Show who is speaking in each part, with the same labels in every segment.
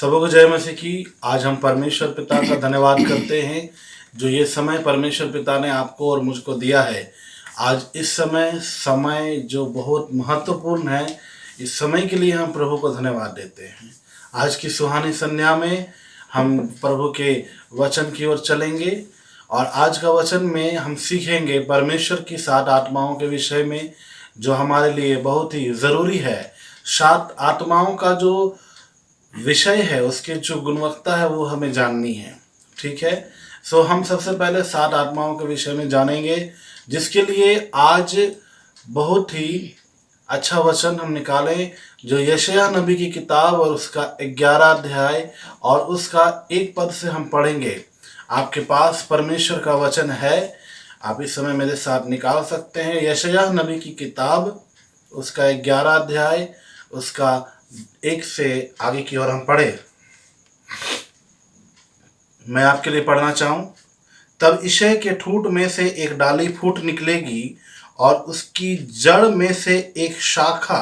Speaker 1: सबों को जय मसीह की। आज हम परमेश्वर पिता का धन्यवाद करते हैं जो ये समय परमेश्वर पिता ने आपको और मुझको दिया है। आज इस समय जो बहुत महत्वपूर्ण है, इस समय के लिए हम प्रभु को धन्यवाद देते हैं। आज की सुहानी संध्या में हम प्रभु के वचन की ओर चलेंगे और आज का वचन में हम सीखेंगे परमेश्वर की 7 आत्माओं के विषय में, जो हमारे लिए बहुत ही ज़रूरी है। 7 आत्माओं का जो विषय है, उसकी जो गुणवत्ता है वो हमें जाननी है। ठीक है, सो हम सबसे पहले 7 आत्माओं के विषय में जानेंगे, जिसके लिए आज बहुत ही अच्छा वचन हम निकालें जो यशायाह नबी की किताब और उसका 11 अध्याय और उसका 1 पद से हम पढ़ेंगे। आपके पास परमेश्वर का वचन है, आप इस समय मेरे साथ निकाल सकते हैं। यशायाह नबी की किताब, उसका 11 अध्याय, उसका 1 से आगे की ओर हम पढ़े। मैं आपके लिए पढ़ना चाहूं। तब यिशै के ठूंठ में से एक डाली फूट निकलेगी और उसकी जड़ में से एक शाखा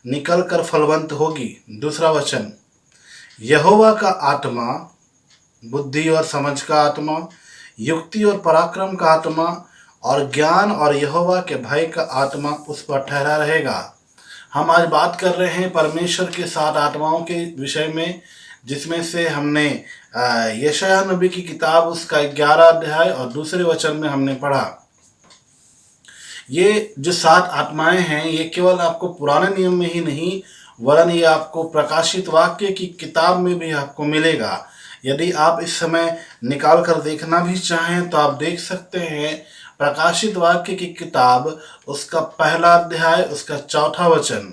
Speaker 1: निकलकर फलवंत होगी। दूसरा वचन, यहोवा का आत्मा, बुद्धि और समझ का आत्मा, युक्ति और पराक्रम का आत्मा और ज्ञान और यहोवा के भय का आत्मा उस पर ठहरा रहेगा। हम आज बात कर रहे हैं परमेश्वर के 7 आत्माओं के विषय में, जिसमें से हमने यशायाह नबी की किताब उसका 11 अध्याय और दूसरे वचन में हमने पढ़ा। ये जो 7 आत्माएं हैं, ये केवल आपको पुराने नियम में ही नहीं, वरन ये आपको प्रकाशित वाक्य की किताब में भी आपको मिलेगा। यदि आप इस समय निकाल कर देखना भी चाहें तो आप देख सकते हैं। प्रकाशित वाक्य की किताब, उसका 1 अध्याय, उसका 4 वचन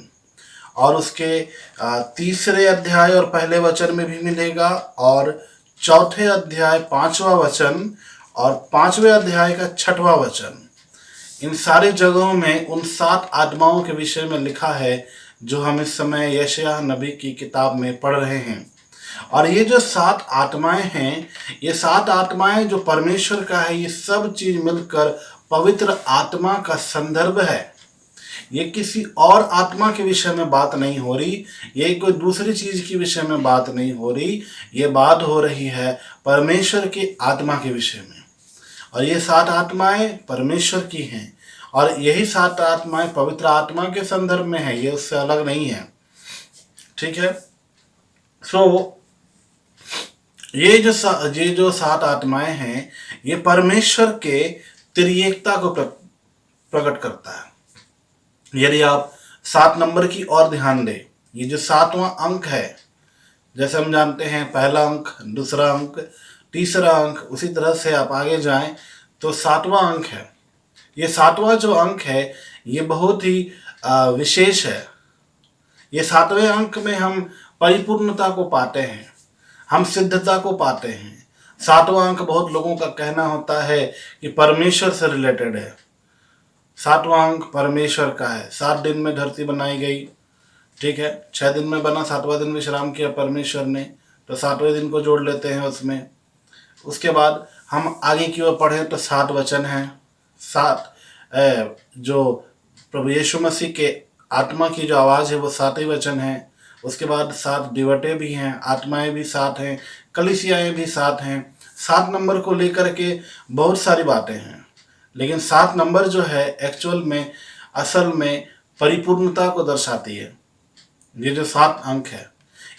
Speaker 1: और उसके 3 अध्याय और 1 वचन में भी मिलेगा, और 4 अध्याय 5वां वचन और 5वें अध्याय का 6वां वचन। इन सारे जगहों में उन 7 आत्माओं के विषय में लिखा है जो हम इस समय यशायाह नबी की किताब में पढ़ रहे हैं। और ये जो 7 आत्माएं हैं, ये 7 आत्माएं जो परमेश्वर का है, ये सब चीज मिलकर पवित्र आत्मा का संदर्भ है। ये किसी और आत्मा के विषय में बात नहीं हो रही, ये कोई दूसरी चीज के विषय में बात नहीं हो रही, ये बात हो रही है परमेश्वर की आत्मा के विषय में। और ये 7 आत्माएं परमेश्वर की हैं और यही 7 आत्माएं पवित्र आत्मा के संदर्भ में है, ये उससे अलग नहीं है। ठीक है, सो ये जो 7 आत्माएं हैं, ये परमेश्वर के त्रिएकता को प्रकट करता है। यदि आप 7 नंबर की ओर ध्यान दें, ये जो 7वां अंक है, जैसे हम जानते हैं पहला अंक, दूसरा अंक, तीसरा अंक, उसी तरह से आप आगे जाएं तो 7वां अंक है। ये 7वां जो अंक है, ये बहुत ही विशेष है। ये 7वें अंक में हम परिपूर्णता को पाते हैं, हम सिद्धता को पाते हैं। 7वां अंक बहुत लोगों का कहना होता है कि परमेश्वर से रिलेटेड है। 7वां अंक परमेश्वर का है। 7 दिन में धरती बनाई गई, ठीक है, 6 दिन में बना, 7वां दिन विश्राम किया परमेश्वर ने, तो 7वें दिन को जोड़ लेते हैं उसमें। उसके बाद हम आगे की ओर पढ़ें तो 7 वचन हैं। 7 जो प्रभु यीशु मसीह के आत्मा की जो आवाज़ है वो 7 ही वचन है। उसके बाद 7 दिवटे भी हैं, आत्माएं भी 7 हैं, कलीसियाएं भी 7 हैं। 7 नंबर को लेकर के बहुत सारी बातें हैं, लेकिन 7 नंबर जो है एक्चुअल में, असल में परिपूर्णता को दर्शाती है, ये जो 7 अंक है।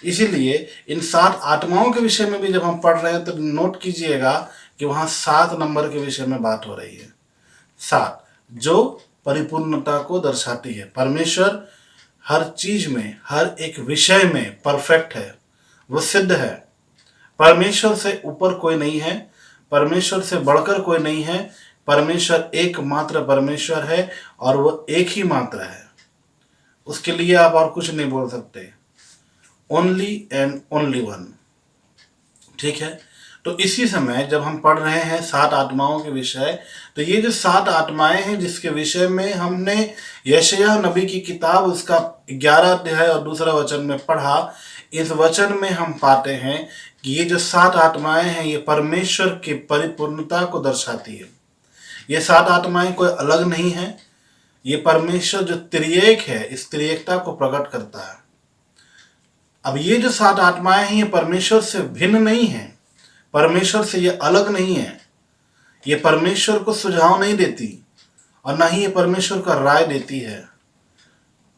Speaker 1: इसीलिए इन 7 आत्माओं के विषय में भी जब हम पढ़ रहे हैं तो नोट कीजिएगा कि वहाँ 7 नंबर के विषय में बात हो रही है। 7 जो परिपूर्णता को दर्शाती है। परमेश्वर हर चीज में, हर एक विषय में परफेक्ट है, वो सिद्ध है। परमेश्वर से ऊपर कोई नहीं है, परमेश्वर से बढ़कर कोई नहीं है। परमेश्वर एकमात्र परमेश्वर है और वो एक ही मात्र है, उसके लिए आप और कुछ नहीं बोल सकते। Only and only one. ठीक है, तो इसी समय जब हम पढ़ रहे हैं 7 आत्माओं के विषय, तो ये जो 7 आत्माएं हैं जिसके विषय में हमने यशायाह नबी की किताब उसका 11 अध्याय और दूसरा वचन में पढ़ा, इस वचन में हम पाते हैं कि ये जो 7 आत्माएं हैं, ये परमेश्वर की परिपूर्णता को दर्शाती है। ये 7 आत्माएं कोई अलग नहीं है, ये परमेश्वर जो त्रिएक है, इस त्रिएकता को प्रकट करता है। अब ये जो 7 आत्माएं हैं ये परमेश्वर से भिन्न नहीं है, परमेश्वर से ये अलग नहीं है, ये परमेश्वर को सुझाव नहीं देती और ना ही ये परमेश्वर का राय देती है।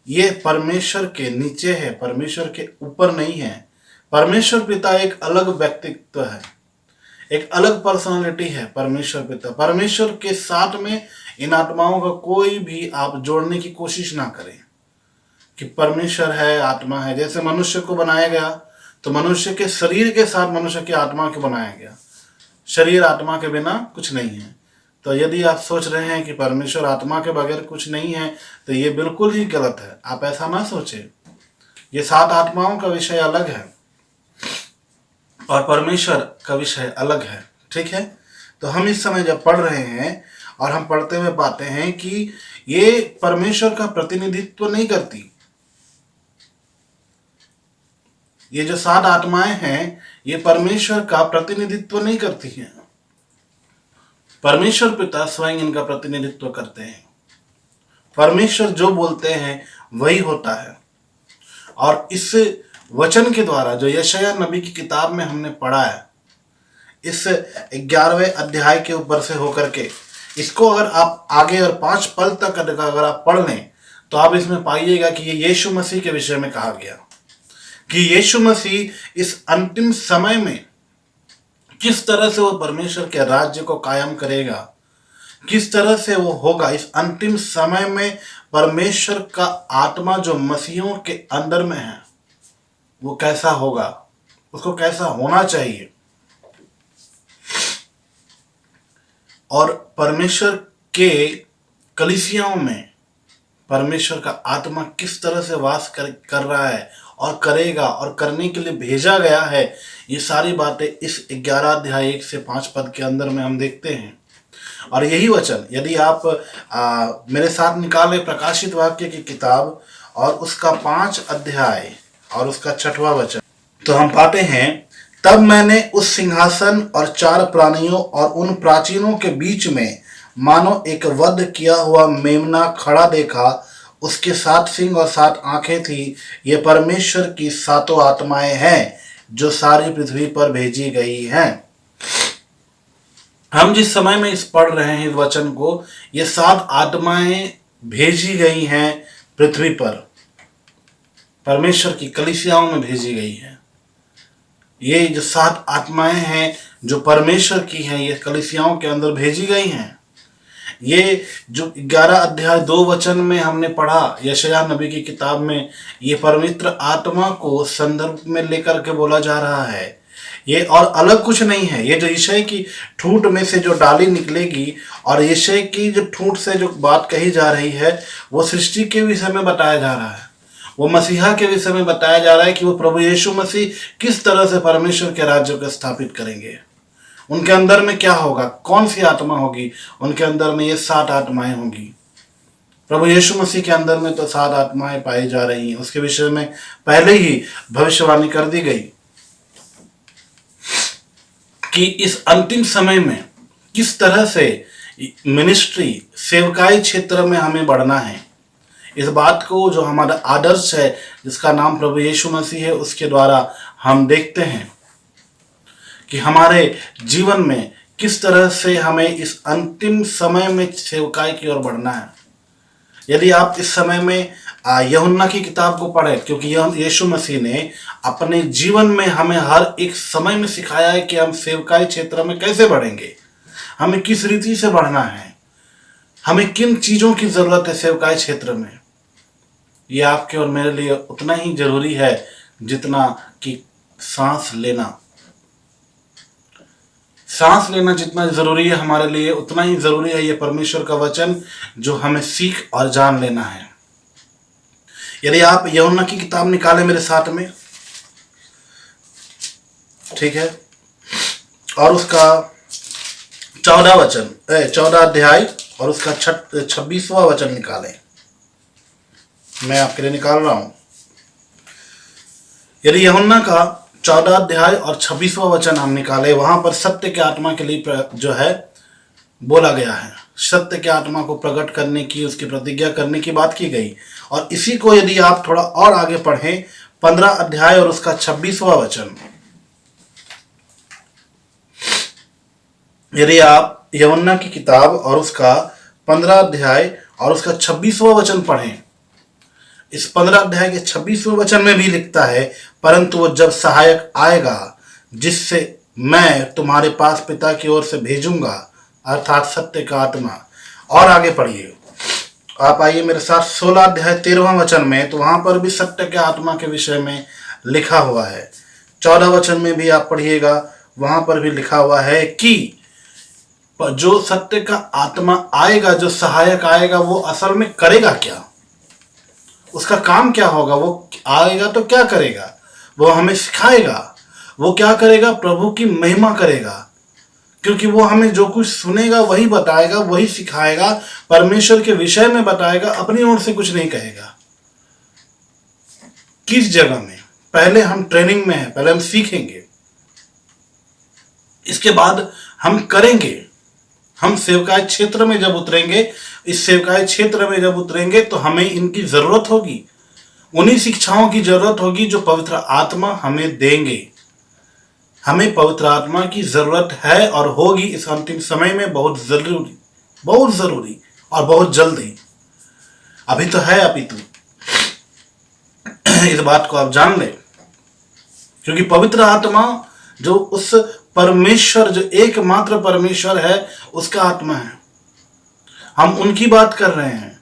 Speaker 1: ये परमेश्वर के नीचे है, परमेश्वर के ऊपर नहीं है। परमेश्वर पिता एक अलग व्यक्तित्व है, एक अलग पर्सनालिटी है परमेश्वर पिता। परमेश्वर के साथ में इन आत्माओं का कोई भी आप जोड़ने की कोशिश ना करें कि परमेश्वर है, आत्मा है। जैसे मनुष्य को बनाया गया तो मनुष्य के शरीर के साथ मनुष्य की आत्मा को बनाया गया, शरीर आत्मा के बिना कुछ नहीं है। तो यदि आप सोच रहे हैं कि परमेश्वर आत्मा के बगैर कुछ नहीं है तो ये बिल्कुल ही गलत है, आप ऐसा ना सोचें। ये 7 आत्माओं का विषय अलग है और परमेश्वर का विषय अलग है, ठीक है। तो हम इस समय जब पढ़ रहे हैं और हम पढ़ते हुए पाते हैं कि ये परमेश्वर का प्रतिनिधित्व नहीं करती। ये जो 7 आत्माएं हैं ये परमेश्वर का प्रतिनिधित्व नहीं करती हैं, परमेश्वर पिता स्वयं इनका प्रतिनिधित्व करते हैं। परमेश्वर जो बोलते हैं वही होता है। और इस वचन के द्वारा जो यशायाह नबी की किताब में हमने पढ़ा है, इस 11वें अध्याय के ऊपर से होकर के इसको अगर आप आगे और 5 पद तक अगर आप पढ़ लें तो आप इसमें पाइएगा कि ये यीशु मसीह के विषय में कहा गया कि यीशु मसीह इस अंतिम समय में किस तरह से वो परमेश्वर के राज्य को कायम करेगा, किस तरह से वो होगा। इस अंतिम समय में परमेश्वर का आत्मा जो मसीहों के अंदर में है वो कैसा होगा, उसको कैसा होना चाहिए, और परमेश्वर के कलीसियाओं में परमेश्वर का आत्मा किस तरह से वास कर रहा है और करेगा और करने के लिए भेजा गया है। ये सारी बातें इस 11 अध्याय 1 से 5 पद के अंदर में हम देखते हैं। और यही वचन यदि आप मेरे साथ निकाले प्रकाशित वाक्य की किताब और उसका 5 अध्याय और उसका 6वां वचन, तो हम पाते हैं, तब मैंने उस सिंहासन और 4 प्राणियों और उन प्राचीनों के बीच में मानो एक वध किया हुआ मेमना खड़ा देखा। उसके 7 सिंग और 7 आंखें थी। ये परमेश्वर की 7 आत्माएं हैं जो सारी पृथ्वी पर भेजी गई हैं। हम जिस समय में इस पढ़ रहे हैं इस वचन को, ये 7 आत्माएं भेजी गई हैं पृथ्वी पर, परमेश्वर की कलीसियाओं में भेजी गई हैं। ये जो 7 आत्माएं हैं जो परमेश्वर की हैं, ये कलीसियाओं के अंदर भेजी गई हैं। ये जो 11 अध्याय 2 वचन में हमने पढ़ा यशायाह नबी की किताब में, ये पवित्र आत्मा को संदर्भ में लेकर के बोला जा रहा है। ये और अलग कुछ नहीं है। ये जो यिशै की ठूंठ में से जो डाली निकलेगी और यिशै की जो ठूंठ से जो बात कही जा रही है वो सृष्टि के विषय में बताया जा रहा है, वो मसीहा के विषय में बताया जा रहा है कि वो प्रभु यीशु मसीह किस तरह से परमेश्वर के राज्य को स्थापित करेंगे। उनके अंदर में क्या होगा, कौन सी आत्मा होगी, उनके अंदर में ये 7 आत्माएं होंगी। प्रभु यीशु मसीह के अंदर में तो 7 आत्माएं पाई जा रही हैं, उसके विषय में पहले ही भविष्यवाणी कर दी गई कि इस अंतिम समय में किस तरह से मिनिस्ट्री सेवकाई क्षेत्र में हमें बढ़ना है। इस बात को जो हमारा आदर्श है जिसका नाम प्रभु यीशु मसीह है, उसके द्वारा हम देखते हैं कि हमारे जीवन में किस तरह से हमें इस अंतिम समय में सेवकाई की ओर बढ़ना है। यदि आप इस समय में यूहन्ना की किताब को पढ़ें, क्योंकि यीशु मसीह ने अपने जीवन में हमें हर एक समय में सिखाया है कि हम सेवकाई क्षेत्र में कैसे बढ़ेंगे, हमें किस रीति से बढ़ना है, हमें किन चीज़ों की ज़रूरत है सेवकाई क्षेत्र में। ये आपके और मेरे लिए उतना ही जरूरी है जितना कि सांस लेना। सांस लेना जितना जरूरी है हमारे लिए, उतना ही जरूरी है ये परमेश्वर का वचन जो हमें सीख और जान लेना है। यदि आप यूहन्ना की किताब निकालें मेरे साथ में, ठीक है, और उसका 14 अध्याय और उसका 26वां वचन निकालें। मैं आपके लिए निकाल रहा हूं। यदि यूहन्ना का 14 अध्याय और 26वां वचन हम निकाले, वहां पर सत्य के आत्मा के लिए जो है बोला गया है, सत्य के आत्मा को प्रकट करने की, उसकी प्रतिज्ञा करने की बात की गई। और इसी को यदि आप थोड़ा और आगे पढ़ें 15 अध्याय और उसका 26वां वचन। यदि आप यूहन्ना की किताब और उसका 15 अध्याय और उसका 26वां वचन पढ़ें, इस 15 अध्याय के 26वें वचन में भी लिखता है, परंतु वो जब सहायक आएगा जिससे मैं तुम्हारे पास पिता की ओर से भेजूंगा, अर्थात सत्य का आत्मा। और आगे पढ़िए, आप आइए मेरे साथ 16 अध्याय 13वां वचन में, तो वहां पर भी सत्य के आत्मा के विषय में लिखा हुआ है। 14 वचन में भी आप पढ़िएगा, वहां पर भी लिखा हुआ है कि जो सत्य का आत्मा आएगा, जो सहायक आएगा, वो असल में करेगा क्या, उसका काम क्या होगा। वो आएगा तो क्या करेगा, वो हमें सिखाएगा। वो क्या करेगा, प्रभु की महिमा करेगा, क्योंकि वो हमें जो कुछ सुनेगा वही बताएगा, वही सिखाएगा, परमेश्वर के विषय में बताएगा, अपनी ओर से कुछ नहीं कहेगा। किस जगह में, पहले हम ट्रेनिंग में हैं, पहले हम सीखेंगे, इसके बाद हम करेंगे। हम सेवकाई क्षेत्र में जब उतरेंगे, इस सेवकाई क्षेत्र में जब उतरेंगे तो हमें इनकी जरूरत होगी, उन्हीं शिक्षाओं की जरूरत होगी जो पवित्र आत्मा हमें देंगे। हमें पवित्र आत्मा की जरूरत है और होगी इस अंतिम समय में, बहुत जरूरी, बहुत जरूरी और बहुत जल्दी। अभी तो है अपितु इस बात को आप जान लें, क्योंकि पवित्र आत्मा जो उस परमेश्वर, जो एकमात्र परमेश्वर है, उसका आत्मा है। हम उनकी बात कर रहे हैं,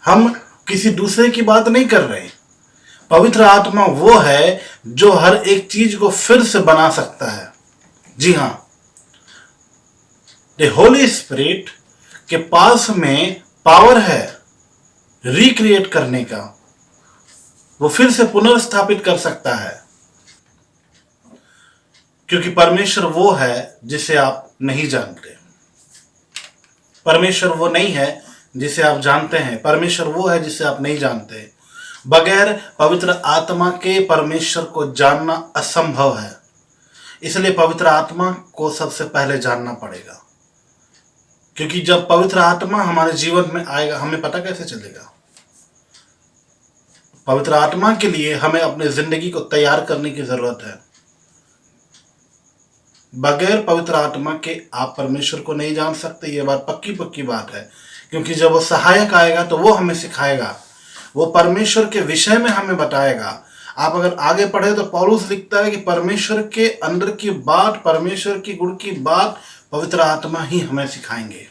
Speaker 1: हम किसी दूसरे की बात नहीं कर रहे। पवित्र आत्मा वो है जो हर एक चीज को फिर से बना सकता है। जी हां, द होली स्पिरिट के पास में पावर है रिक्रिएट करने का, वो फिर से पुनर्स्थापित कर सकता है, क्योंकि परमेश्वर वो है जिसे आप नहीं जानते। परमेश्वर वो नहीं है जिसे आप जानते हैं, परमेश्वर वो है जिसे आप नहीं जानते। बगैर पवित्र आत्मा के परमेश्वर को जानना असंभव है। इसलिए पवित्र आत्मा को सबसे पहले जानना पड़ेगा, क्योंकि जब पवित्र आत्मा हमारे जीवन में आएगा, हमें पता कैसे चलेगा। पवित्र आत्मा के लिए हमें अपनी जिंदगी को तैयार करने की जरूरत है। बगैर पवित्र आत्मा के आप परमेश्वर को नहीं जान सकते, ये बात पक्की पक्की बात है। क्योंकि जब वो सहायक आएगा तो वो हमें सिखाएगा, वो परमेश्वर के विषय में हमें बताएगा। आप अगर आगे पढ़े तो पौलुस लिखता है कि परमेश्वर के अंदर की बात, परमेश्वर की गुण की बात पवित्र आत्मा ही हमें सिखाएंगे।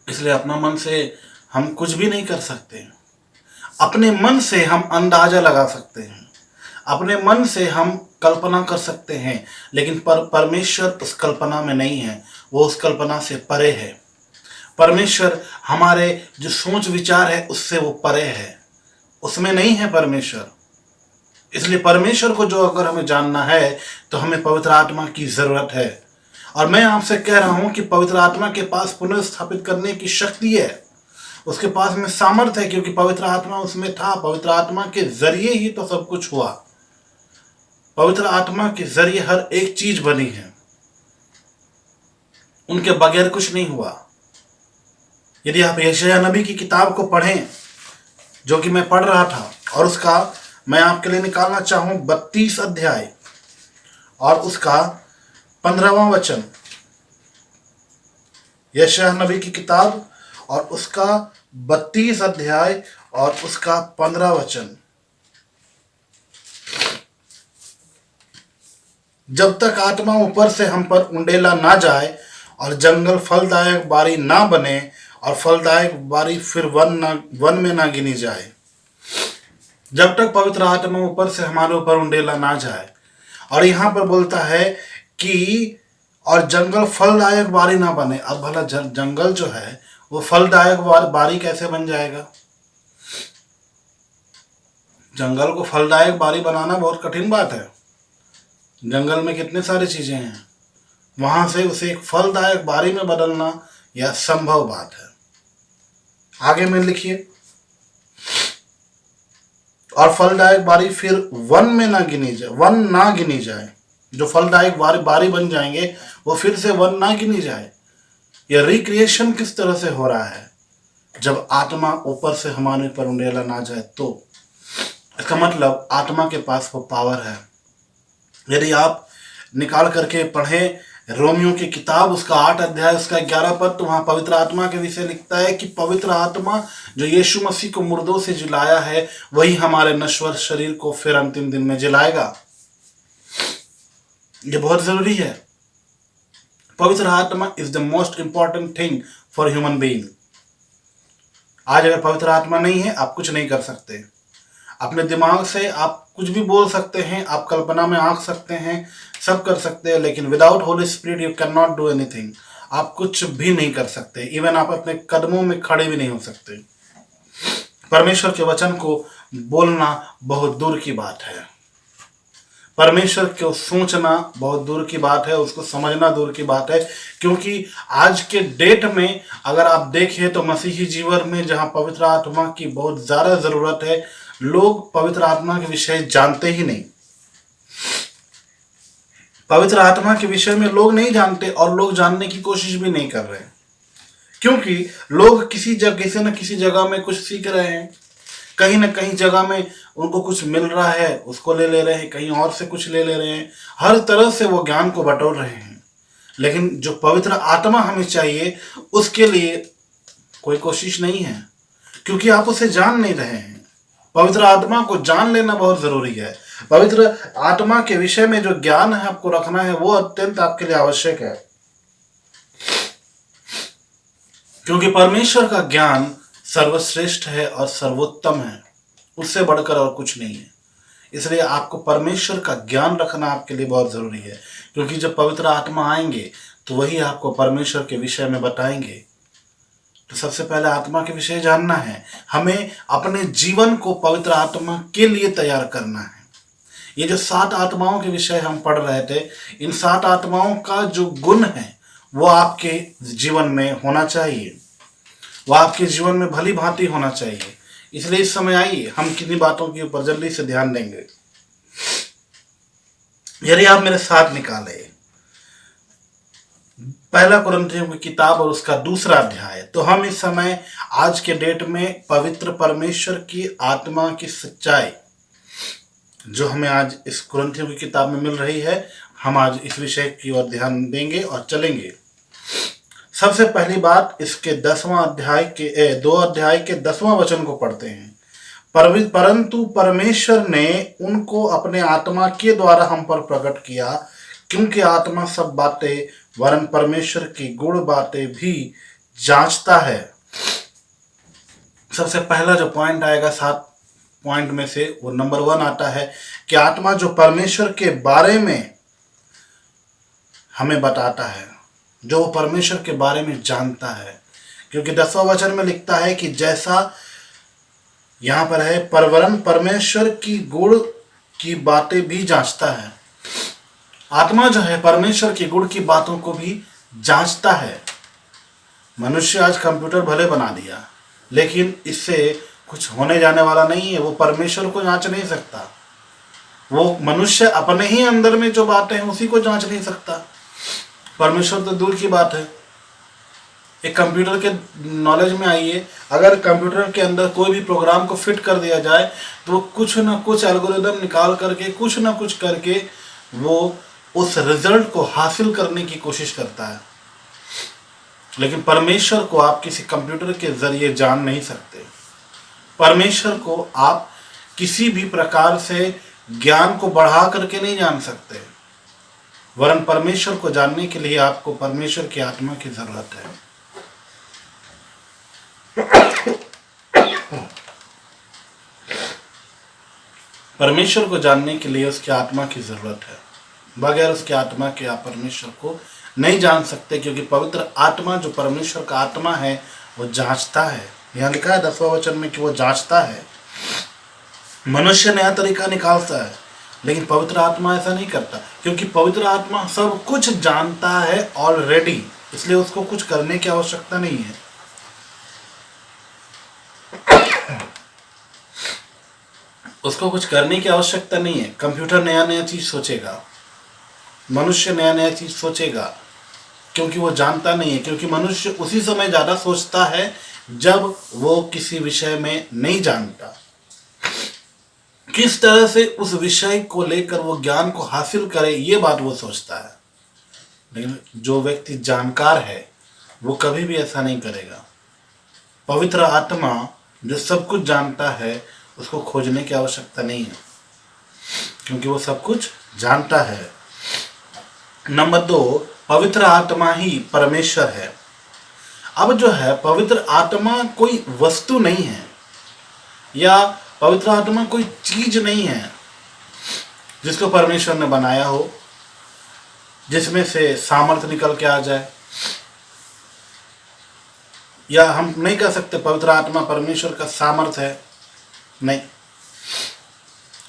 Speaker 1: इसलिए अपना मन से हम कुछ भी नहीं कर सकते। अपने मन से हम अंदाजा लगा सकते हैं, अपने मन से हम कल्पना कर सकते हैं, लेकिन परमेश्वर उस कल्पना में नहीं है, वो उस कल्पना से परे है। परमेश्वर हमारे जो सोच विचार है उससे वो परे है, उसमें नहीं है परमेश्वर। इसलिए परमेश्वर को जो अगर हमें जानना है तो हमें पवित्र आत्मा की जरूरत है। और मैं आपसे कह रहा हूं कि पवित्र आत्मा के पास पुनर्स्थापित करने की शक्ति है, उसके पास में सामर्थ्य है, क्योंकि पवित्र आत्मा उसमें था। पवित्र आत्मा के जरिए ही तो सब कुछ हुआ, पवित्र आत्मा के जरिए हर एक चीज बनी है, उनके बगैर कुछ नहीं हुआ। यदि आप यशायाह नबी की किताब को पढ़ें, जो कि मैं पढ़ रहा था, और उसका मैं आपके लिए निकालना चाहूं 32 अध्याय और उसका 15वां वचन। यशायाह नबी की किताब और उसका 32 अध्याय और उसका 15 वचन। जब तक आत्मा ऊपर से हम पर उंडेला ना जाए और जंगल फलदायक बारी ना बने और फलदायक बारी फिर वन में ना गिनी जाए, जब तक पवित्र आत्मा ऊपर से हमारे ऊपर उंडेला ना जाए। और यहाँ पर बोलता है कि और जंगल फलदायक बारी ना बने। अब भला जंगल जो है वो फलदायक बारी कैसे बन जाएगा? जंगल को फलदायक बारी बनाना बहुत कठिन बात है। जंगल में कितने सारी चीजें हैं, वहां से उसे एक फलदायक बारी में बदलना यह संभव बात है। आगे में लिखिए, और फलदायक बारी फिर वन ना गिनी जाए। जो फलदायक बारी बन जाएंगे वो फिर से वन ना गिनी जाए। यह रिक्रिएशन किस तरह से हो रहा है? जब आत्मा ऊपर से हमारे पर उंडेला ना जाए तो। इसका मतलब आत्मा के पास वो पावर है। यदि आप निकाल करके पढ़ें रोमियो की किताब, उसका 8 अध्याय उसका 11 पद, तो वहाँ पवित्र आत्मा के विषय लिखता है कि पवित्र आत्मा जो यीशु मसीह को मुर्दों से जिलाया है, वही हमारे नश्वर शरीर को फिर अंतिम दिन में जिलाएगा। ये बहुत जरूरी है। पवित्र आत्मा is the most important thing for human being. आज अगर पवित्र आत्मा नहीं है, आप कुछ नहीं कर सकते। अपने दिमाग से आप कुछ भी बोल सकते हैं, आप कल्पना में आंक सकते हैं, सब कर सकते हैं, लेकिन without Holi spirit you can not do anything. आप कुछ भी नहीं कर सकते। इवन आप अपने कदमों में खड़े भी नहीं हो सकते। परमेश्वर के वचन को बोलना बहुत दूर की बात है। परमेश्वर को सोचना बहुत दूर की बात है, उसको समझना दूर की बात है। क्योंकि आज के डेट में अगर आप देखें तो मसीही जीवन में जहां पवित्र आत्मा की बहुत ज़्यादा ज़रूरत है, लोग पवित्र आत्मा के विषय जानते ही नहीं। पवित्र आत्मा के विषय में लोग नहीं जानते और लोग जानने की कोशिश भी नहीं कर रहे, क्योंकि लोग किसी न किसी जगह में कुछ सीख रहे हैं, कहीं ना कहीं जगह में उनको कुछ मिल रहा है, उसको ले रहे हैं, कहीं और से कुछ ले रहे हैं, हर तरह से वो ज्ञान को बटोर रहे हैं। लेकिन जो पवित्र आत्मा हमें चाहिए, उसके लिए कोई कोशिश नहीं है, क्योंकि आप उसे जान नहीं रहे हैं। पवित्र आत्मा को जान लेना बहुत जरूरी है। पवित्र आत्मा के विषय में जो ज्ञान है आपको रखना है, वो अत्यंत आपके लिए आवश्यक है, क्योंकि परमेश्वर का ज्ञान सर्वश्रेष्ठ है और सर्वोत्तम है, उससे बढ़कर और कुछ नहीं है। इसलिए आपको परमेश्वर का ज्ञान रखना आपके लिए बहुत जरूरी है, क्योंकि जब पवित्र आत्मा आएंगे तो वही आपको परमेश्वर के विषय में बताएंगे। तो सबसे पहले आत्मा के विषय जानना है। हमें अपने जीवन को पवित्र आत्मा के लिए तैयार करना है। ये जो 7 आत्माओं के विषय हम पढ़ रहे थे, इन 7 आत्माओं का जो गुण है वो आपके जीवन में होना चाहिए, वो आपके जीवन में भली भांति होना चाहिए। इसलिए इस समय आइए हम किन्हीं बातों के ऊपर जल्दी से ध्यान देंगे। यदि आप मेरे साथ निकाले पहला कुरिन्थियों की किताब और उसका 2 अध्याय, तो हम इस समय आज के डेट में पवित्र परमेश्वर की आत्मा की सच्चाई जो हमें आज इस कुरिन्थियों की किताब में मिल रही है, हम आज इस विषय की ओर ध्यान देंगे और चलेंगे। सबसे पहली बात, इसके 10वां अध्याय के 2 अध्याय के 10वां वचन को पढ़ते हैं। परंतु परमेश्वर ने उनको अपने आत्मा के द्वारा हम पर प्रकट किया, क्योंकि आत्मा सब बातें वरन परमेश्वर की गुण बातें भी जांचता है। सबसे पहला जो पॉइंट आएगा 7 पॉइंट में से, वो नंबर 1 आता है कि आत्मा जो परमेश्वर के बारे में हमें बताता है, जो वो परमेश्वर के बारे में जानता है। क्योंकि 10वां वचन में लिखता है कि जैसा यहां पर है, परवरन परमेश्वर की गुण की बातें भी जांचता है। आत्मा जो है परमेश्वर की गुण की बातों को भी जांचता है। मनुष्य आज कंप्यूटर भले बना दिया, लेकिन इससे कुछ होने जाने वाला नहीं है। वो परमेश्वर को जांच नहीं सकता। वो मनुष्य अपने ही अंदर में जो बातें हैं उसी को जांच नहीं सकता। परमेश्वर तो दूर की बात है। एक कंप्यूटर के नॉलेज में आइए, अगर कंप्यूटर के अंदर कोई भी प्रोग्राम को फिट कर दिया जाए तो वो कुछ ना कुछ एल्गोरिदम निकाल करके, कुछ ना कुछ करके वो उस रिजल्ट को हासिल करने की कोशिश करता है। लेकिन परमेश्वर को आप किसी कंप्यूटर के जरिए जान नहीं सकते। परमेश्वर को आप किसी भी प्रकार से ज्ञान को बढ़ा करके नहीं जान सकते, वरन परमेश्वर को जानने के लिए आपको परमेश्वर की आत्मा की जरूरत है। परमेश्वर को जानने के लिए उसकी आत्मा की जरूरत है। बगैर उसकी आत्मा के आप परमेश्वर को नहीं जान सकते, क्योंकि पवित्र आत्मा जो परमेश्वर का आत्मा है वो जांचता है। यहाँ लिखा है 10वां वचन में कि वो जांचता है। मनुष्य नया तरीका निकालता है, लेकिन पवित्र आत्मा ऐसा नहीं करता, क्योंकि पवित्र आत्मा सब कुछ जानता है ऑलरेडी, इसलिए उसको कुछ करने की आवश्यकता नहीं है। उसको कुछ करने की आवश्यकता नहीं है। कंप्यूटर नया नया चीज सोचेगा, मनुष्य नया नया चीज सोचेगा, क्योंकि वो जानता नहीं है। क्योंकि मनुष्य उसी समय ज्यादा सोचता है जब वो किसी विषय में नहीं जानता। किस तरह से उस विषय को लेकर वो ज्ञान को हासिल करे, ये बात वो सोचता है। लेकिन जो व्यक्ति जानकार है वो कभी भी ऐसा नहीं करेगा। पवित्र आत्मा जो सब कुछ जानता है, उसको खोजने की आवश्यकता नहीं है, क्योंकि वो सब कुछ जानता है। नंबर 2, पवित्र आत्मा ही परमेश्वर है। अब जो है, पवित्र आत्मा कोई वस्तु नहीं है, या पवित्र आत्मा कोई चीज नहीं है जिसको परमेश्वर ने बनाया हो, जिसमें से सामर्थ्य निकल के आ जाए। या हम नहीं कह सकते पवित्र आत्मा परमेश्वर का सामर्थ्य है, नहीं।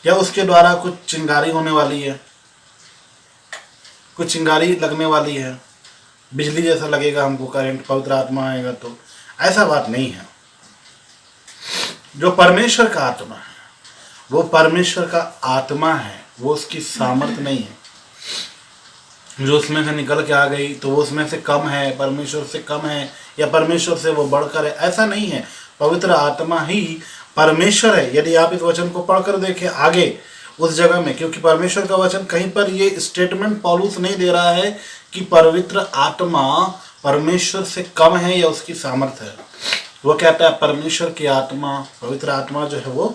Speaker 1: या उसके द्वारा कुछ चिंगारी होने वाली है, कुछ चिंगारी लगने वाली है, बिजली जैसा लगेगा हमको करंट, पवित्र आत्मा आएगा तो, ऐसा बात नहीं है। जो परमेश्वर का आत्मा है वो परमेश्वर का आत्मा है, वो उसकी सामर्थ्य नहीं है जो उसमें से निकल के आ गई तो वो उसमें से कम है, परमेश्वर से कम है, या परमेश्वर से वो बढ़कर है, ऐसा नहीं है। पवित्र आत्मा ही परमेश्वर है। यदि आप इस वचन को पढ़कर देखें आगे उस जगह में, क्योंकि परमेश्वर का वचन कहीं पर ये स्टेटमेंट पौलुस नहीं दे रहा है कि पवित्र आत्मा परमेश्वर से कम है या उसकी सामर्थ्य है। वो कहता है परमेश्वर की आत्मा, पवित्र आत्मा जो है वो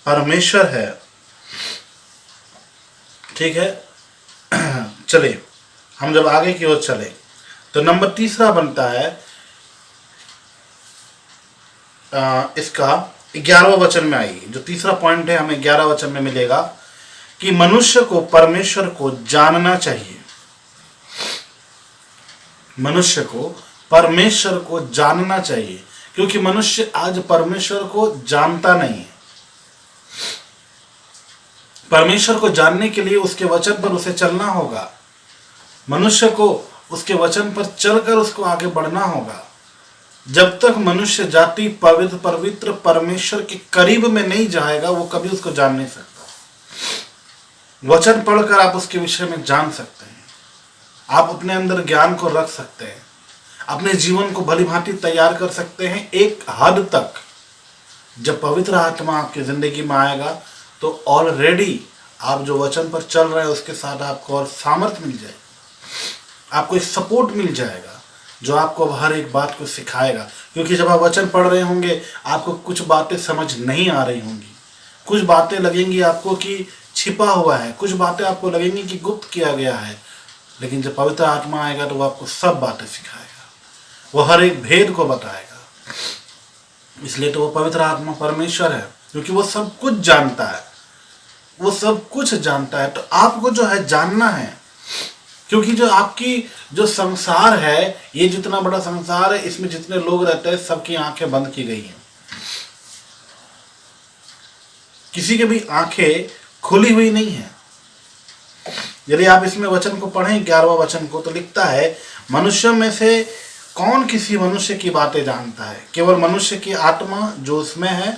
Speaker 1: परमेश्वर है। ठीक है, चलिए हम जब आगे की ओर चले तो नंबर 3 बनता है इसका 11वां वचन में आइए। जो तीसरा पॉइंट है हमें 11 वचन में मिलेगा कि मनुष्य को परमेश्वर को जानना चाहिए। मनुष्य को परमेश्वर को जानना चाहिए, क्योंकि मनुष्य आज परमेश्वर को जानता नहीं है। परमेश्वर को जानने के लिए उसके वचन पर उसे चलना होगा। मनुष्य को उसके वचन पर चलकर उसको आगे बढ़ना होगा। जब तक मनुष्य जाति पवित्र परमेश्वर के करीब में नहीं जाएगा, वो कभी उसको जान नहीं सकता। वचन पढ़कर आप उसके विषय में जान सकते हैं, आप अपने अंदर ज्ञान को रख सकते हैं, अपने जीवन को भली भांति तैयार कर सकते हैं एक हद तक। जब पवित्र आत्मा आपकी जिंदगी में आएगा तो ऑलरेडी आप जो वचन पर चल रहे हैं उसके साथ आपको और सामर्थ्य मिल जाएगी, आपको एक सपोर्ट मिल जाएगा जो आपको हर एक बात को सिखाएगा। क्योंकि जब आप वचन पढ़ रहे होंगे आपको कुछ बातें समझ नहीं आ रही होंगी, कुछ बातें लगेंगी आपको कि छिपा हुआ है, कुछ बातें आपको लगेंगी कि गुप्त किया गया है, लेकिन जब पवित्र आत्मा आएगा तो वो आपको सब बातें सिखाएगा, वो हर एक भेद को बताएगा। इसलिए तो वो पवित्र आत्मा परमेश्वर है, क्योंकि वो सब कुछ जानता है, वो सब कुछ जानता है। तो आपको जो है जानना है, क्योंकि जो आपकी जो संसार है, ये जितना बड़ा संसार है, इसमें जितने लोग रहते हैं सबकी आंखें बंद की गई हैं, किसी की भी आंखें खुली हुई नहीं है। यदि आप इसमें वचन को पढ़ें 11वां वचन को, तो लिखता है मनुष्य में से कौन किसी मनुष्य की बातें जानता है, केवल मनुष्य की आत्मा जो उसमें है,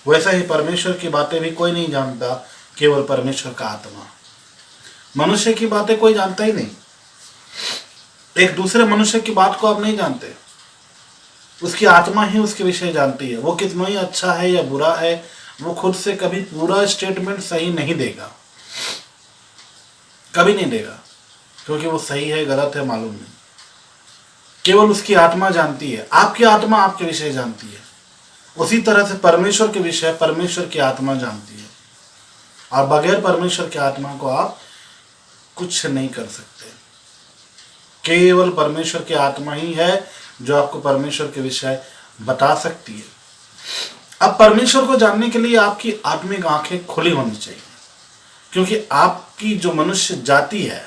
Speaker 1: वैसा ही परमेश्वर की बातें भी कोई नहीं जानता, केवल परमेश्वर का आत्मा। मनुष्य की बातें कोई जानता ही नहीं, एक दूसरे मनुष्य की बात को आप नहीं जानते, उसकी आत्मा ही उसके विषय जानती है। वो कितना ही अच्छा है या बुरा है, वो खुद से कभी पूरा स्टेटमेंट सही नहीं देगा, कभी नहीं देगा, क्योंकि वो सही है गलत है मालूम नहीं, केवल उसकी आत्मा जानती है। आपकी आत्मा आपके विषय जानती है, उसी तरह से परमेश्वर के विषय परमेश्वर की आत्मा जानती है, और बगैर परमेश्वर की आत्मा को आप कुछ नहीं कर सकते। केवल परमेश्वर की आत्मा ही है जो आपको परमेश्वर के विषय बता सकती है। अब परमेश्वर को जानने के लिए आपकी आत्मिक आंखें खुली होनी चाहिए, क्योंकि आपकी जो मनुष्य जाति है,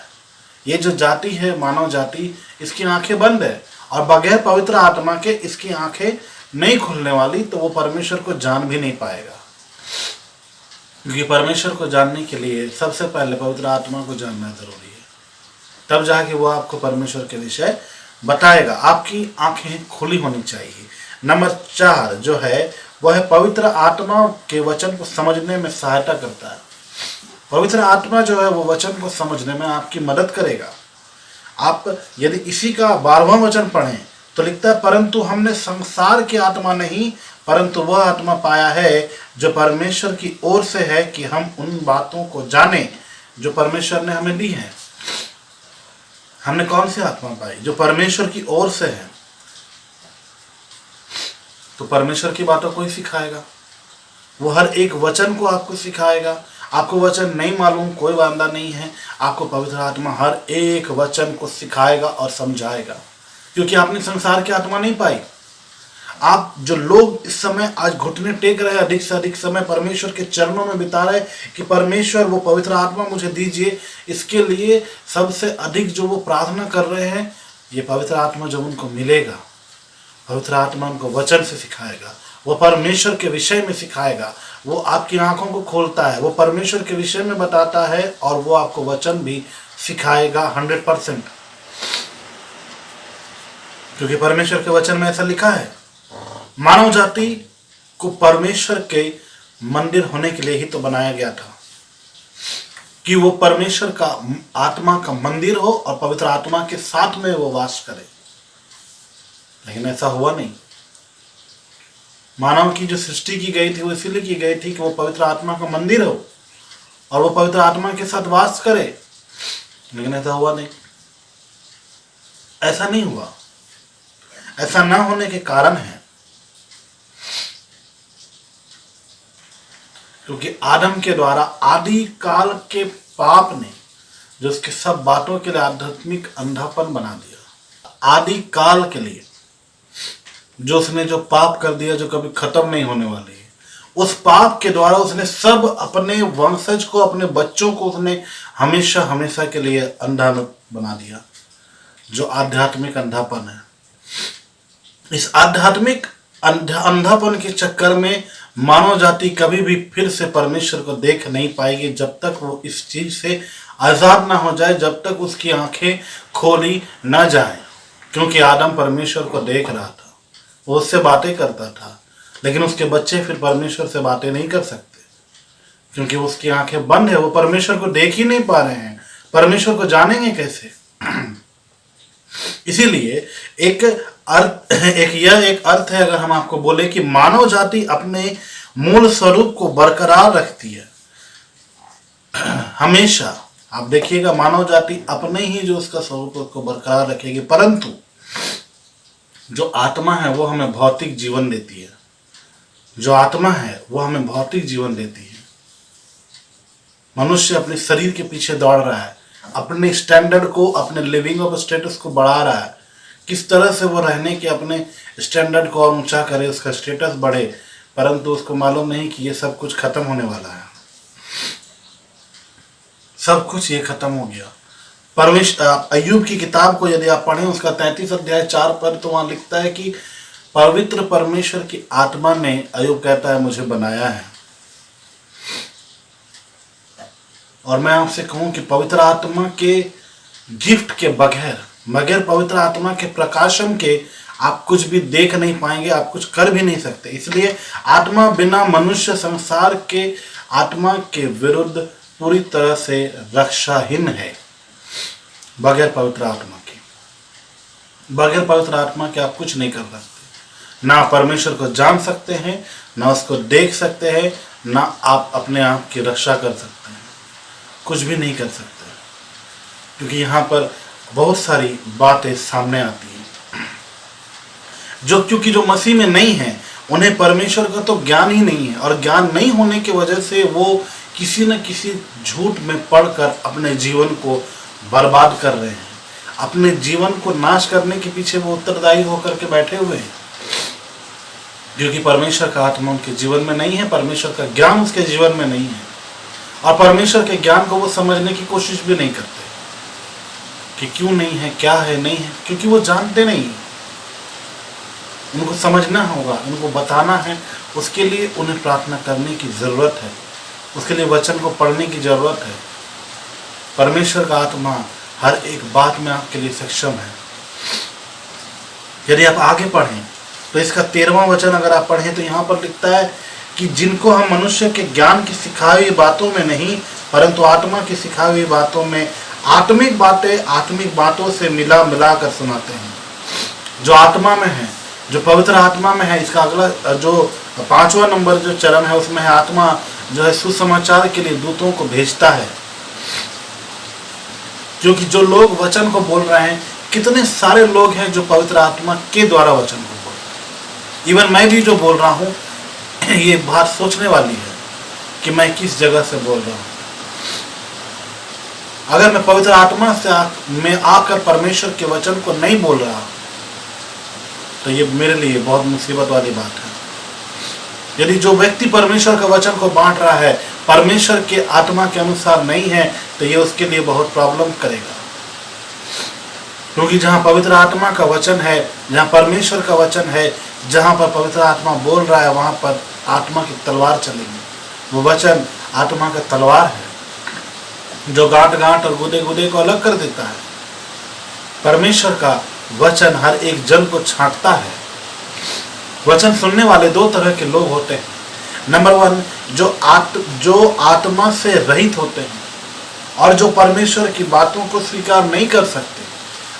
Speaker 1: ये जो जाति है मानव जाति, इसकी आंखें बंद है, और बगैर पवित्र आत्मा के इसकी आंखें नहीं खुलने वाली, तो वो परमेश्वर को जान भी नहीं पाएगा। क्योंकि परमेश्वर को जानने के लिए सबसे पहले पवित्र आत्मा को जानना जरूरी है, तब जाके वो आपको परमेश्वर के विषय बताएगा। आपकी आंखें खुली होनी चाहिए। नंबर 4 जो है वह है पवित्र आत्मा के वचन को समझने में सहायता करता है। पवित्र आत्मा जो है वो वचन को समझने में आपकी मदद करेगा। आप यदि इसी का 12वां वचन पढ़ें तो लिखता है परंतु हमने संसार की आत्मा नहीं परंतु वह आत्मा पाया है जो परमेश्वर की ओर से है कि हम उन बातों को जाने जो परमेश्वर ने हमें दी है। हमने कौन सी आत्मा पाई? जो परमेश्वर की ओर से है। तो परमेश्वर की बातों को ही सिखाएगा, वो हर एक वचन को आपको सिखाएगा। आपको वचन नहीं मालूम, कोई वांदा नहीं है, आपको पवित्र आत्मा हर एक वचन को सिखाएगा और समझाएगा, क्योंकि आपने संसार की आत्मा नहीं पाई। आप जो लोग इस समय आज घुटने टेक रहे हैं, अधिक से अधिक समय परमेश्वर के चरणों में बिता रहे कि परमेश्वर वो पवित्र आत्मा मुझे दीजिए, इसके लिए सबसे अधिक जो वो प्रार्थना कर रहे हैं, ये पवित्र आत्मा जब उनको मिलेगा, पवित्र आत्मा उनको वचन से सिखाएगा, वो परमेश्वर के विषय में सिखाएगा, वो आपकी आंखों को खोलता है, वो परमेश्वर के विषय में बताता है और वो आपको वचन भी सिखाएगा 100%, क्योंकि परमेश्वर के वचन में ऐसा लिखा है। मानव जाति को परमेश्वर के मंदिर होने के लिए ही तो बनाया गया था, कि वो परमेश्वर का आत्मा का मंदिर हो और पवित्र आत्मा के साथ में वो वास करे, लेकिन ऐसा हुआ नहीं। मानव की जो सृष्टि की गई थी वो इसीलिए की गई थी कि वो पवित्र आत्मा का मंदिर हो और वो पवित्र आत्मा के साथ वास करे, लेकिन ऐसा हुआ नहीं। ऐसा नहीं हुआ। ऐसा ना होने के कारण है क्योंकि आदम के द्वारा आदि काल के पाप ने जो उसके सब बातों के लिए आध्यात्मिक अंधापन बना दिया। आदि काल के लिए जो उसने जो पाप कर दिया, जो कभी खत्म नहीं होने वाली है, उस पाप के द्वारा उसने सब अपने वंशज को, अपने बच्चों को उसने हमेशा हमेशा के लिए अंधा बना दिया, जो आध्यात्मिक अंधापन है। इस आध्यात्मिक अंधापन के चक्कर में मानव जाति कभी भी फिर से परमेश्वर को देख नहीं पाएगी जब तक वो इस चीज से आजाद ना हो जाए, जब तक उसकी आंखें खोली ना जाए। क्योंकि आदम परमेश्वर को देख रहा था, वो उससे बातें करता था, लेकिन उसके बच्चे फिर परमेश्वर से बातें नहीं कर सकते क्योंकि उसकी आंखें बंद है, वो परमेश्वर को देख ही नहीं पा रहे हैं, परमेश्वर को जानेंगे कैसे? इसीलिए एक अर्थ है, अगर हम आपको बोले कि मानव जाति अपने मूल स्वरूप को बरकरार रखती है हमेशा। आप देखिएगा मानव जाति अपने ही जो उसका स्वरूप उसको बरकरार रखेगी, परंतु जो आत्मा है वो हमें भौतिक जीवन देती है। जो आत्मा है वो हमें भौतिक जीवन देती है। मनुष्य अपने शरीर के पीछे दौड़ रहा है, अपने स्टैंडर्ड को, अपने लिविंग ऑफ स्टेटस को बढ़ा रहा है, किस तरह से वो रहने के अपने स्टैंडर्ड को और ऊंचा करे, उसका स्टेटस बढ़े, परंतु उसको मालूम नहीं कि ये सब कुछ खत्म होने वाला है। सब कुछ ये खत्म हो गया। अय्यूब की किताब को यदि आप पढ़ें, उसका 33 अध्याय 4 पद, तो वहां लिखता है कि पवित्र परमेश्वर की आत्मा ने, अय्यूब कहता है, मुझे बनाया है। और मैं आपसे कहूं कि पवित्र आत्मा के गिफ्ट के बगैर पवित्र आत्मा के प्रकाशन के आप कुछ भी देख नहीं पाएंगे, आप कुछ कर भी नहीं सकते। इसलिए आत्मा बिना मनुष्य संसार के आत्मा के विरुद्ध पूरी तरह से रक्षाहीन है। बगैर पवित्र आत्मा के आप कुछ नहीं कर सकते। ना परमेश्वर को जान सकते हैं, ना उसको देख सकते हैं, ना आप अपने आप की रक्षा कर सकते हैं, कुछ भी नहीं कर सकते, क्योंकि यहाँ पर बहुत सारी बातें सामने आती हैं क्योंकि जो मसीह में नहीं है उन्हें परमेश्वर का तो ज्ञान ही नहीं है, और ज्ञान नहीं होने की वजह से वो किसी न किसी झूठ में पड़कर अपने जीवन को बर्बाद कर रहे हैं। अपने जीवन को नाश करने के पीछे वो उत्तरदायी होकर के बैठे हुए हैं, क्योंकि परमेश्वर का आत्मा उनके जीवन में नहीं है, परमेश्वर का ज्ञान उसके जीवन में नहीं है, और परमेश्वर के ज्ञान को वो समझने की कोशिश भी नहीं करते कि क्यों नहीं है, क्या है, नहीं है, क्योंकि वो जानते नहीं। उनको समझना होगा, उनको बताना है, उसके लिए उन्हें प्रार्थना करने की ज़रूरत है, उसके लिए वचन को पढ़ने की ज़रूरत है। परमेश्वर का आत्मा हर एक बात में आपके लिए सक्षम है। यदि आप आगे पढ़ें तो इसका 13वां वचन अगर आप पढ़ें तो यहाँ पर लिखता है कि जिनको हम मनुष्य के ज्ञान की सिखाई हुई बातों में नहीं परंतु आत्मा की सिखाई हुई बातों में आत्मिक बातों से मिला कर सुनाते हैं। जो आत्मा में है, जो पवित्र आत्मा में है। इसका अगला जो 5वां नंबर जो चरण है उसमें है आत्मा जो है सुसमाचार के लिए दूतों को भेजता है। क्योंकि जो लोग वचन को बोल रहे हैं, कितने सारे लोग हैं जो पवित्र आत्मा के द्वारा वचन को बोल रहे हैं। इवन मैं भी जो बोल रहा हूँ ये बात सोचने वाली है कि मैं किस जगह से बोल रहा हूँ। अगर मैं पवित्र आत्मा से मैं आकर परमेश्वर के वचन को नहीं बोल रहा तो ये मेरे लिए बहुत मुसीबत वाली बात है। यदि जो व्यक्ति परमेश्वर के वचन को बांट रहा है परमेश्वर के आत्मा के अनुसार नहीं है तो ये उसके लिए बहुत प्रॉब्लम करेगा। क्योंकि जहाँ पवित्र आत्मा का वचन है, जहाँ परमेश्वर का वचन है, जहाँ पर पवित्र आत्मा बोल रहा है वहाँ पर आत्मा की तलवार चलेगी। वो वचन आत्मा का तलवार है जो गांठ गांठ और गुदे गुदे को अलग कर देता है। परमेश्वर का वचन हर एक जन को छांटता है। वचन सुनने वाले दो तरह के लोग होते हैं। नंबर 1 जो आत्मा से रहित होते हैं और जो परमेश्वर की बातों को स्वीकार नहीं कर सकते,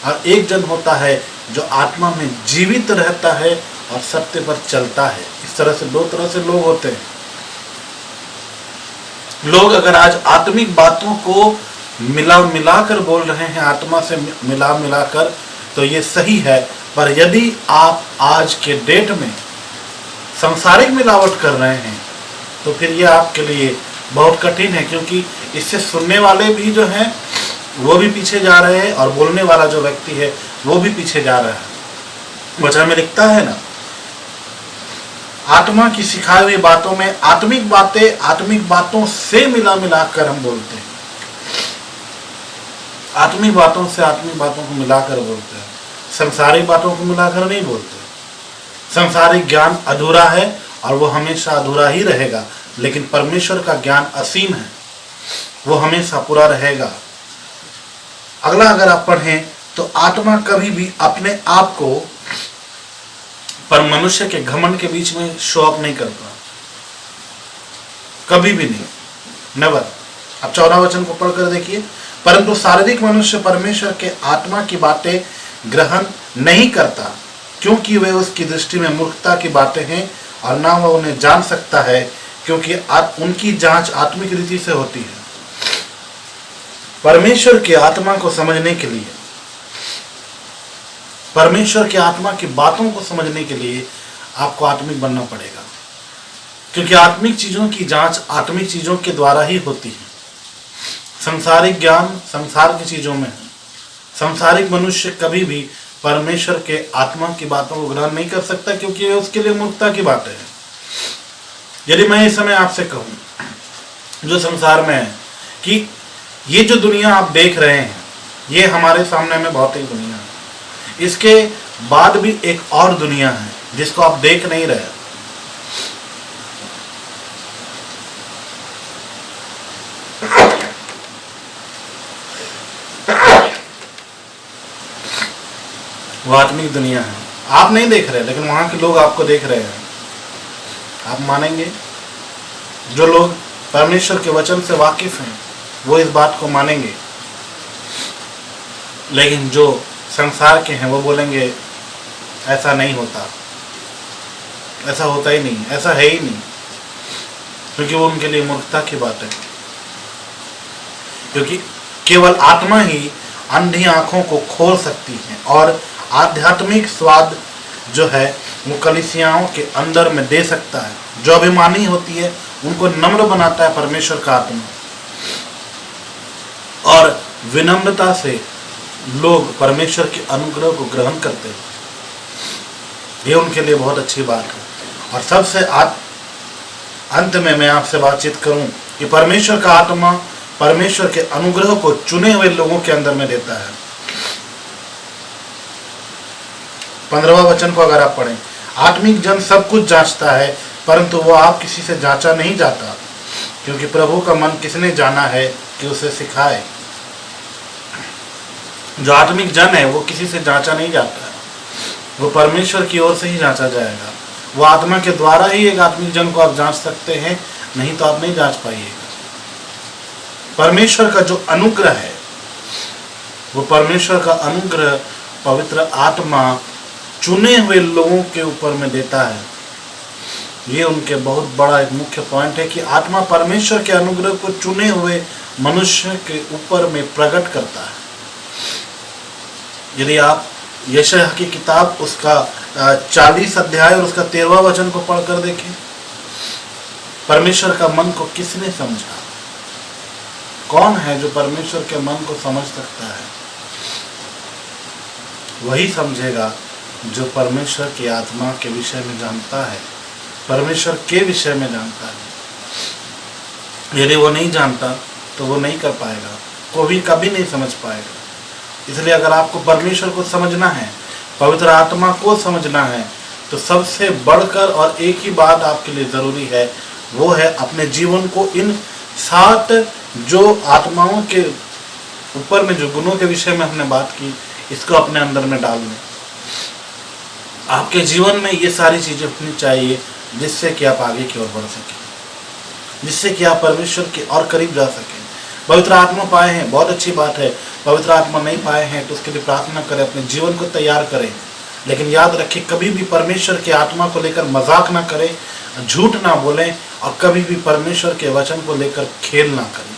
Speaker 1: और एक जन होता है जो आत्मा में जीवित रहता है और सत्य पर चलता है। इस तरह से दो तरह से लोग होते हैं। लोग अगर आज आत्मिक बातों को मिला कर बोल रहे हैं, आत्मा से मिला कर, तो ये सही है। पर यदि आप आज के डेट में सांसारिक मिलावट कर रहे हैं तो फिर ये आपके लिए बहुत कठिन है। क्योंकि इससे सुनने वाले भी जो हैं वो भी पीछे जा रहे हैं और बोलने वाला जो व्यक्ति है वो भी पीछे जा रहा है। वचन में लिखता है ना, आत्मा की सिखाई हुई बातों में आत्मिक बातों से मिला कर हम बोलते हैं। आत्मिक बातों से आत्मिक बातों को मिलाकर बोलते हैं, संसारिक बातों को मिलाकर नहीं बोलते। संसारिक ज्ञान अधूरा है और वो हमेशा अधूरा ही रहेगा, लेकिन परमेश्वर का ज्ञान असीम है, वो हमेशा पूरा रहेगा। अगला अगर आप पढ़ें तो आत्मा कभी भी अपने आप को पर मनुष्य के घमंड के बीच में शो ऑफ नहीं करता, कभी भी नहीं, नेवर। अब 14 वचन को पढ़कर देखिए, परंतु शारीरिक मनुष्य परमेश्वर के आत्मा की बातें ग्रहण नहीं करता, क्योंकि वे उसकी दृष्टि में मूर्खता की बातें हैं और ना वह उन्हें जान सकता है, क्योंकि उनकी जांच आत्मिक रीति से होती है। परमेश्वर की आत्मा को समझने के लिए, परमेश्वर की आत्मा की बातों को समझने के लिए आपको आत्मिक बनना पड़ेगा। क्योंकि आत्मिक चीजों की जांच आत्मिक चीजों के द्वारा ही होती है। संसारिक ज्ञान संसार की चीजों में है। संसारिक मनुष्य कभी भी परमेश्वर के आत्मा की बातों को ग्रहण नहीं कर सकता, क्योंकि ये उसके लिए मूर्खता की बात है। यदि मैं इस समय आपसे कहूं जो संसार में है कि ये जो दुनिया आप देख रहे हैं ये हमारे सामने में भौतिक दुनिया है, इसके बाद भी एक और दुनिया है जिसको आप देख नहीं रहे। वो आत्मिक दुनिया है, आप नहीं देख रहे लेकिन वहां के लोग आपको देख रहे हैं। आप मानेंगे? जो लोग परमेश्वर के वचन से वाकिफ हैं वो इस बात को मानेंगे, लेकिन जो संसार के हैं वो बोलेंगे ऐसा नहीं होता, ऐसा होता ही नहीं, ऐसा है ही नहीं, क्योंकि वो उनके लिए मूर्खता की बात है। क्योंकि केवल आत्मा ही अंधी आंखों को खोल सकती है और आध्यात्मिक स्वाद जो है वो कलीसियाओं के अंदर में दे सकता है। जो अभिमानी होती है उनको नम्र बनाता है परमेश्वर का आत्मा, और विनम्रता से लोग परमेश्वर के अनुग्रह को ग्रहण करते हैं। ये उनके लिए बहुत अच्छी बात है। और सबसे अंत में मैं आपसे बातचीत करूं कि परमेश्वर का आत्मा परमेश्वर के अनुग्रह को चुने हुए लोगों के अंदर में देता है। 15वां वचन को अगर आप पढ़ें, आत्मिक जन सब कुछ जांचता है परंतु वो आप किसी से जांचा नहीं जाता, क्योंकि प्रभु का मन किसने जाना है कि उसे सिखाए। जो आत्मिक जन है वो किसी से जांचा नहीं जाता है, वो परमेश्वर की ओर से ही जांचा जाएगा। वो आत्मा के द्वारा ही एक आत्मिक जन को आप जांच सकते हैं, नहीं तो आप नहीं जांच पाइएगा। परमेश्वर का जो अनुग्रह है वो परमेश्वर का अनुग्रह पवित्र आत्मा चुने हुए लोगों के ऊपर में देता है। ये उनके बहुत बड़ा एक मुख्य पॉइंट है कि आत्मा परमेश्वर के अनुग्रह को चुने हुए मनुष्य के ऊपर में प्रकट करता है। यदि आप यशायाह की किताब उसका 40 अध्याय और उसका 13वां वचन को पढ़कर देखें, परमेश्वर का मन को किसने समझा? कौन है जो परमेश्वर के मन को समझ सकता है? वही समझेगा जो परमेश्वर की आत्मा के विषय में जानता है, परमेश्वर के विषय में जानता है। यदि वो नहीं जानता तो वो नहीं कर पाएगा, कोई कभी नहीं समझ पाएगा। इसलिए अगर आपको परमेश्वर को समझना है, पवित्र आत्मा को समझना है, तो सबसे बढ़कर और एक ही बात आपके लिए ज़रूरी है, वो है अपने जीवन को इन 7 जो आत्माओं के ऊपर में जो गुणों के विषय में हमने बात की, इसको अपने अंदर में डाल लें। आपके जीवन में ये सारी चीज़ें होनी चाहिए जिससे कि आप आगे की ओर बढ़ सकें, जिससे कि आप परमेश्वर के और करीब जा सकें। पवित्र आत्मा पाए हैं, बहुत अच्छी बात है। पवित्र आत्मा नहीं पाए हैं तो उसके लिए प्रार्थना करें, अपने जीवन को तैयार करें। लेकिन याद रखें, कभी भी परमेश्वर की आत्मा को लेकर मजाक ना करें, झूठ ना बोलें और कभी भी परमेश्वर के वचन को लेकर खेल ना करें,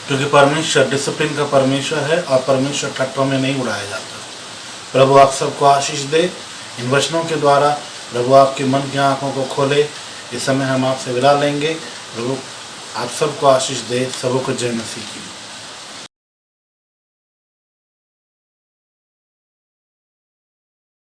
Speaker 1: क्योंकि परमेश्वर डिसिप्लिन का परमेश्वर है और परमेश्वर ट्रैक्टरों में नहीं उड़ाया जाता। प्रभु आप सबको आशीष दे इन वचनों के द्वारा। प्रभु आपके मन की आंखों को खोले। इस समय हम आपसे विदा लेंगे। प्रभु आप सबको आशीष दे। सबको जय मसीह की।